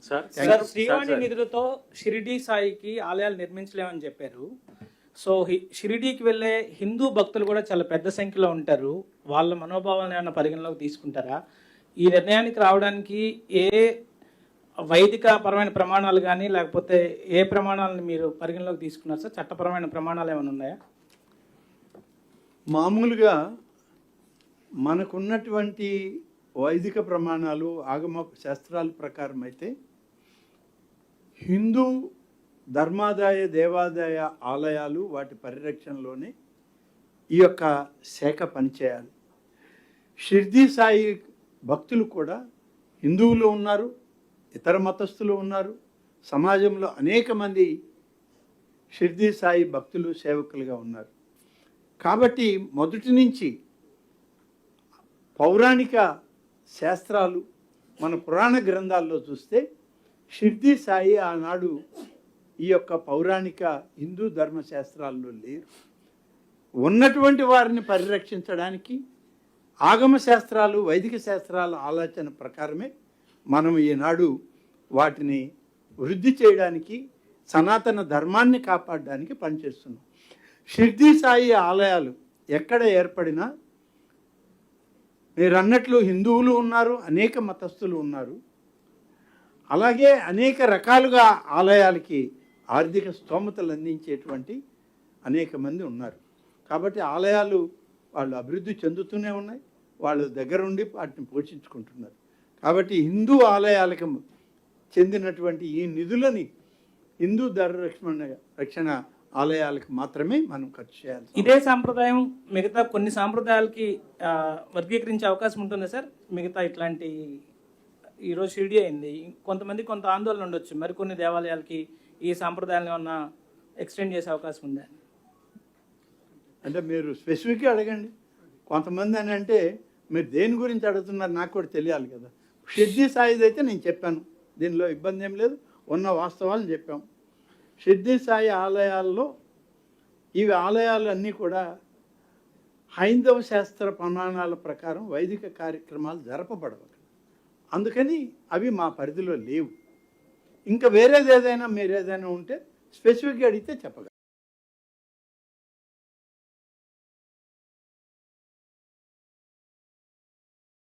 Sir Srivani నిధులతో షిరిడి సాయికి ఆలయాలు నిర్మించలేమని చెప్పారు. సో షిరిడీకి వెళ్ళే హిందూ భక్తులు కూడా చాలా పెద్ద సంఖ్యలో ఉంటారు. వాళ్ళ మనోభావాలను ఏమైనా పరిగణలోకి తీసుకుంటారా? ఈ నిర్ణయానికి రావడానికి ఏ వైదిక పరమైన ప్రమాణాలు కానీ లేకపోతే ఏ ప్రమాణాలను మీరు పరిగణలోకి తీసుకున్నారు సార్? చట్టపరమైన ప్రమాణాలు ఏమైనా ఉన్నాయా? మామూలుగా మనకున్నటువంటి వైదిక ప్రమాణాలు ఆగమ శాస్త్రాల ప్రకారం అయితే హిందూ ధర్మాదాయ దేవాదాయ ఆలయాలు వాటి పరిరక్షణలోనే ఈ యొక్క శాఖ పనిచేయాలి. షిర్డీ సాయి భక్తులు కూడా హిందువులు ఉన్నారు, ఇతర మతస్థులు ఉన్నారు. సమాజంలో అనేక మంది షిర్డీ సాయి భక్తులు సేవకులుగా ఉన్నారు. కాబట్టి మొదటి నుంచి పౌరాణిక శాస్త్రాలు మన పురాణ గ్రంథాల్లో చూస్తే షిర్డీ సాయి ఆనాడు ఈ యొక్క పౌరాణిక హిందూ ధర్మశాస్త్రాల్లో లేరు. ఉన్నటువంటి వారిని పరిరక్షించడానికి ఆగమ శాస్త్రాలు వైదిక శాస్త్రాల ఆలోచన ప్రకారమే మనం ఈనాడు వాటిని వృద్ధి చేయడానికి సనాతన ధర్మాన్ని కాపాడడానికి పనిచేస్తున్నాం. షిర్డీ సాయి ఆలయాలు ఎక్కడ ఏర్పడినా మీరు అన్నట్లు హిందువులు ఉన్నారు, అనేక మతస్థులు ఉన్నారు. అలాగే అనేక రకాలుగా ఆలయాలకి ఆర్థిక స్తోమతలు అందించేటువంటి అనేక మంది ఉన్నారు. కాబట్టి ఆలయాలు వాళ్ళు అభివృద్ధి చెందుతూనే ఉన్నాయి, వాళ్ళు దగ్గరుండి వాటిని పోషించుకుంటున్నారు. కాబట్టి హిందూ ఆలయాలకు చెందినటువంటి ఈ నిధులని హిందూ రక్షణ ఆలయాలకు మాత్రమే మనం ఖర్చు చేయాలి. ఇదే సాంప్రదాయం మిగతా కొన్ని సాంప్రదాయాలకి వర్గీకరించే అవకాశం ఉంటుందా సార్? మిగతా ఇట్లాంటి ఈరోజు షిరిడి అయింది, కొంతమంది కొంత ఆందోళన ఉండొచ్చు, మరికొన్ని దేవాలయాలకి ఈ సాంప్రదాయాలను ఏమన్నా ఎక్స్టెండ్ చేసే అవకాశం ఉందా? అంటే మీరు స్పెసిఫిక్గా అడగండి. కొంతమంది అని అంటే మీరు దేని గురించి అడుగుతున్నారు నాకు కూడా తెలియాలి కదా. షిర్డీ సాయిది అయితే నేను చెప్పాను, దీనిలో ఇబ్బంది ఏం లేదు, ఉన్న వాస్తవాలను చెప్పాం. షిర్డీ సాయి ఆలయాల్లో ఇవి ఆలయాలు అన్నీ కూడా హైందవ శాస్త్ర ప్రమాణాల ప్రకారం వైదిక కార్యక్రమాలు జరపబడవు. అందుకని అవి మా పరిధిలో లేవు. ఇంకా వేరేది ఏదైనా మీరు ఏదైనా ఉంటే స్పెసిఫిక్గా అడిగితే చెప్పగలరు.